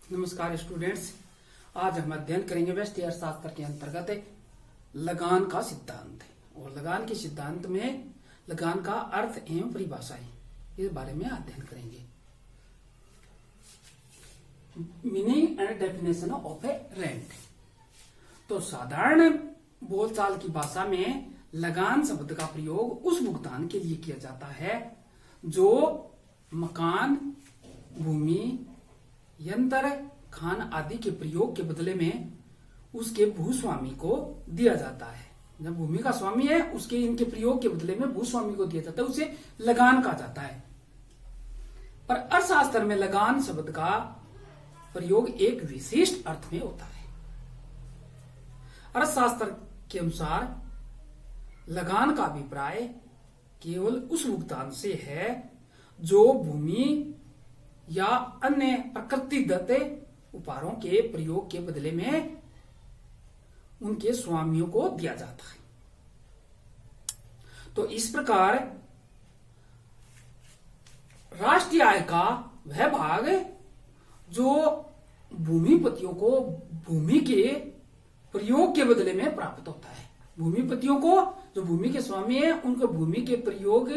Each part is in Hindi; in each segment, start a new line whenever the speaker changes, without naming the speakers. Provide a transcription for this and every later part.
नमस्कार स्टूडेंट्स, आज हम अध्ययन करेंगे व्यष्टि अर्थशास्त्र के अंतर्गत लगान का सिद्धांत। और लगान के सिद्धांत में लगान का अर्थ एवं परिभाषाएं, इस बारे में अध्ययन करेंगे। Meaning and definition of A rent. तो साधारण बोलचाल की भाषा में लगान शब्द का प्रयोग उस भुगतान के लिए किया जाता है जो मकान, भूमि, यंत्र, खान आदि के प्रयोग के बदले में उसके भूस्वामी को दिया जाता है। जब भूमि का स्वामी है, उसके इनके प्रयोग के बदले में भूस्वामी को दिया जाता है, उसे लगान कहा जाता है। पर अर्थशास्त्र में लगान शब्द का प्रयोग एक विशिष्ट अर्थ में होता है। अर्थशास्त्र के अनुसार लगान का अभिप्राय केवल उस भुगतान से है जो भूमि या अन्य प्रकृतिदत्त उपहारों के प्रयोग के बदले में उनके स्वामियों को दिया जाता है। तो इस प्रकार राष्ट्रीय आय का वह भाग जो भूमिपतियों को भूमि के प्रयोग के बदले में प्राप्त होता है। भूमिपतियों को, जो भूमि के स्वामी है, उनको भूमि के प्रयोग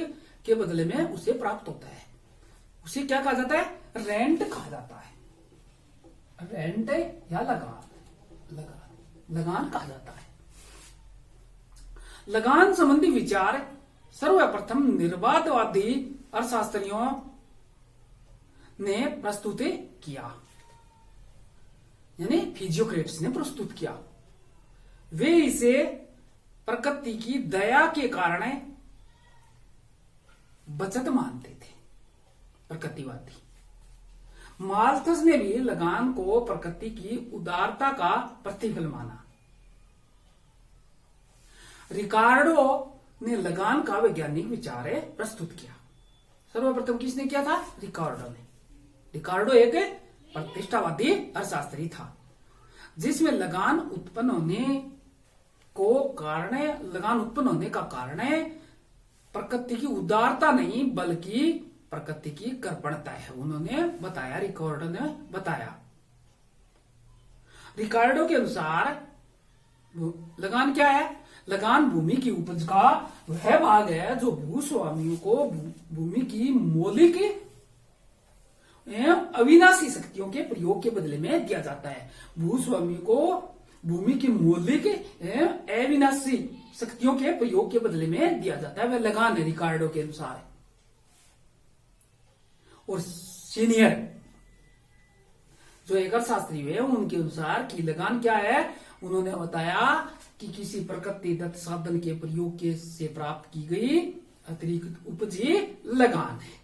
के बदले में उसे प्राप्त होता है, उसे क्या कहा जाता है? रेंट कहा जाता है। रेंट या लगान कहा जाता है। लगान संबंधी विचार सर्वप्रथम निर्वादवादी अर्थशास्त्रियों ने प्रस्तुत किया, यानी फिजियोक्रेट्स ने प्रस्तुत किया। वे इसे प्रकृति की दया के कारण बचत मानते थे, प्रकृतिवादी। माल्थस ने भी लगान को प्रकृति की उदारता का प्रतिफल माना। रिकार्डो ने लगान का वैज्ञानिक विचार प्रस्तुत किया। सर्वप्रथम किसने किया था? रिकार्डो ने। रिकार्डो एक प्रतिष्ठावादी अर्थशास्त्री था, जिसमें लगान उत्पन्न होने का कारण प्रकृति की उदारता नहीं बल्कि प्रकृति की कृपणता है, उन्होंने बताया। रिकार्डो ने बताया। रिकार्डो के अनुसार लगान क्या है? लगान भूमि की उपज का वह भाग है जो भूस्वामियों को भूमि की मौलिक एवं अविनाशी शक्तियों के प्रयोग के बदले में दिया जाता है। भूस्वामी को भूमि की मौलिक एवं अविनाशी शक्तियों के प्रयोग के बदले में दिया जाता है, वह लगान है रिकार्डो के अनुसार। और सीनियर जो एक अर्थशास्त्री है, उनके अनुसार की लगान क्या है? उन्होंने बताया कि किसी प्रकृतिदत्त साधन के प्रयोग के से प्राप्त की गई अतिरिक्त उपज ही लगान है।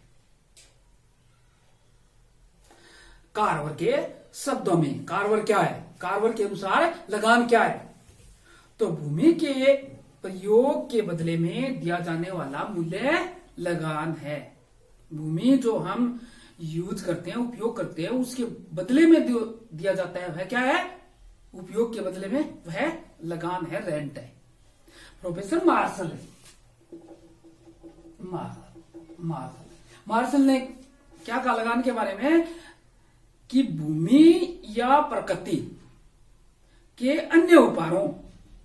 कार्वर के शब्दों में कार्वर क्या है? कार्वर के अनुसार लगान क्या है? तो भूमि के प्रयोग के बदले में दिया जाने वाला मूल्य लगान है। भूमि जो हम यूज करते हैं, उपयोग करते हैं, उसके बदले में दिया जाता है, वह क्या है? उपयोग के बदले में वह लगान है, रेंट है। प्रोफेसर मार्शल ने क्या कहा लगान के बारे में? कि भूमि या प्रकृति के अन्य उपहारों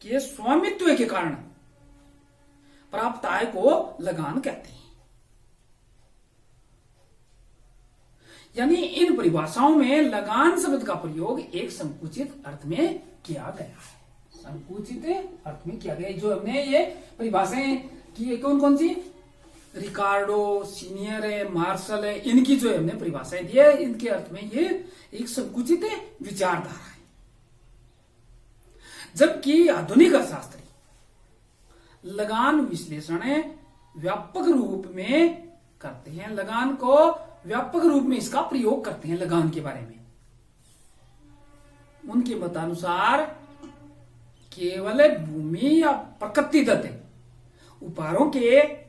के स्वामित्व के कारण प्राप्त आय को लगान कहते हैं। यानी इन परिभाषाओं में लगान शब्द का प्रयोग एक संकुचित अर्थ में किया गया है। संकुचित अर्थ में किया गया। जो हमने ये परिभाषाएं की, कौन कौन सी? रिकार्डो, सीनियर है, मार्शल है, इनकी जो हमने परिभाषाएं दी है, इनके अर्थ में ये एक संकुचित विचारधारा है। जबकि आधुनिक अर्थशास्त्री लगान विश्लेषण व्यापक रूप में करते हैं, लगान को व्यापक रूप में इसका प्रयोग करते हैं। लगान के बारे में उनके मतानुसार केवल भूमि या प्रकृतिदत्त उपहारों के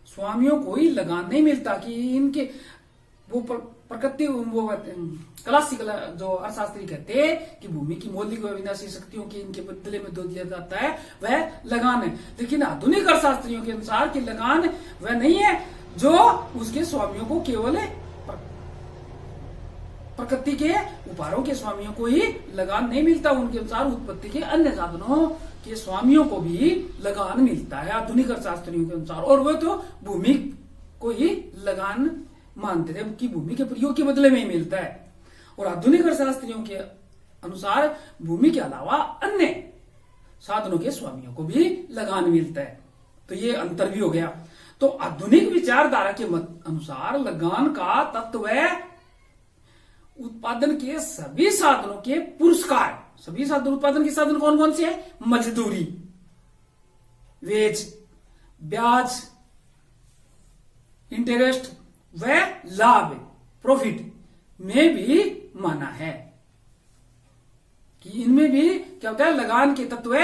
स्वामियों को ही लगान नहीं मिलता कि इनके वो प्रकृति, वो क्लासिकल जो अर्थशास्त्री कहते हैं कि भूमि की मौलिक व विनाशी शक्तियों की इनके बदले में दो दिया जाता है, वह लगान है। लेकिन आधुनिक अर्थशास्त्रियों के अनुसार कि लगान वह नहीं है जो उसके स्वामियों को केवल प्रकृति के उपहारों के स्वामियों को ही लगान नहीं मिलता, उनके अनुसार उत्पत्ति के अन्य साधनों के स्वामियों को भी लगान मिलता है आधुनिक अर्थशास्त्रियों के अनुसार। और वो तो भूमि को ही लगान मानते थे कि भूमि के प्रयोग के बदले में ही मिलता है। और आधुनिक अर्थशास्त्रियों के अनुसार भूमि के अलावा अन्य साधनों के स्वामियों को भी लगान मिलता है। तो ये अंतर भी हो गया। तो आधुनिक विचारधारा के मत अनुसार लगान का तत्व है उत्पादन के सभी साधनों के पुरस्कार। सभी साधन, उत्पादन के साधन कौन कौन से हैं? मजदूरी, वेज, ब्याज, इंटरेस्ट व लाभ, प्रॉफिट में भी माना है कि इनमें भी क्या होता है, लगान के तत्व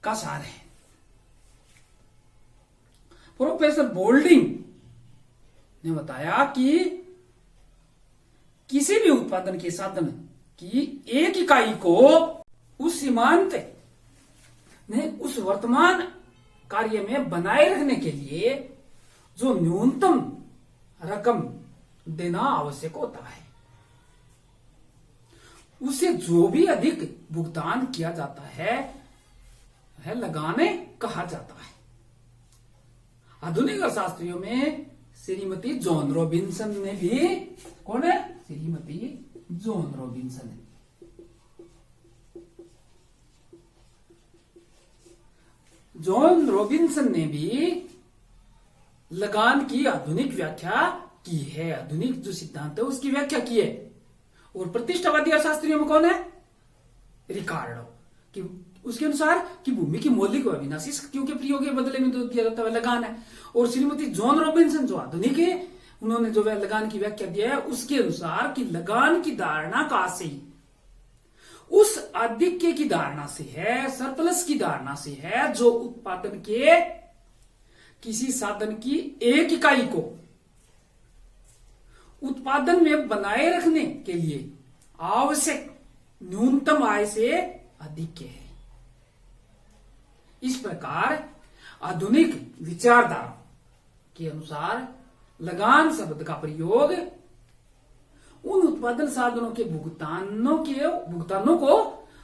का सार है। प्रोफेसर बोल्डिंग ने बताया कि किसी भी उत्पादन के साधन की एक इकाई को उस सीमांत ने उस वर्तमान कार्य में बनाए रखने के लिए जो न्यूनतम रकम देना आवश्यक होता है, उसे जो भी अधिक भुगतान किया जाता है वह लगाने कहा जाता है। आधुनिक अर्थशास्त्रियों में श्रीमती जॉन रॉबिन्सन ने भी, कौन है? Shrimati John Robinson. John Robinson ने भी लगान की आधुनिक व्याख्या की है, आधुनिक जो सिद्धांत है उसकी व्याख्या की है। और प्रतिष्ठावादी अर्थशास्त्रियों में कौन है? रिकार्डो, कि उसके अनुसार कि भूमि की मौलिक व अविनाशी शक्तियों के प्रयोग के बदले में जो दिया जाता है लगान है। और श्रीमती जॉन रॉबिन्सन जो आधुनिक है, उन्होंने जो लगान की व्याख्या दिया है उसके अनुसार कि लगान की धारणा कहां से ही उस आधिक्य की धारणा से है, सरप्लस की धारणा से है, जो उत्पादन के किसी साधन की एक इकाई को उत्पादन में बनाए रखने के लिए आवश्यक न्यूनतम आय से अधिक है। इस प्रकार आधुनिक विचारधारा के अनुसार लगान शब्द का प्रयोग उन उत्पादन साधनों के भुगतानों को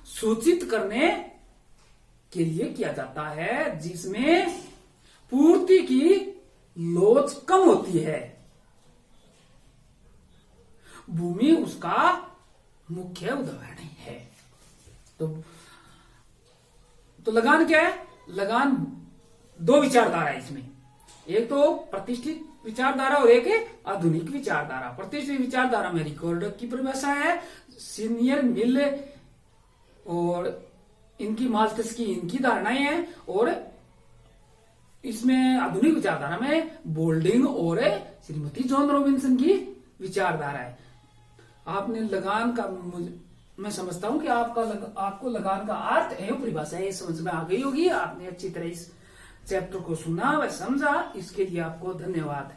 सूचित करने के लिए किया जाता है जिसमें पूर्ति की लोच कम होती है। भूमि उसका मुख्य उदाहरण है। तो लगान क्या है? लगान दो विचारधारा है इसमें, एक तो प्रतिष्ठित विचारधारा और एक आधुनिक विचारधारा। प्रतिष्ठित विचारधारा में रिकॉर्ड की परिभाषा है, सीनियर मिल और इनकी माल्थस की इनकी धारणाएं हैं। और इसमें आधुनिक विचारधारा में बोल्डिंग और श्रीमती जॉन रॉबिन्सन की विचारधारा है। आपने लगान का, मैं समझता हूं कि आपको लगान का अर्थ एवं परिभाषा ये समझ में आ गई होगी। आपने अच्छी तरह इस चैप्टर को सुना व समझा, इसके लिए आपको धन्यवाद।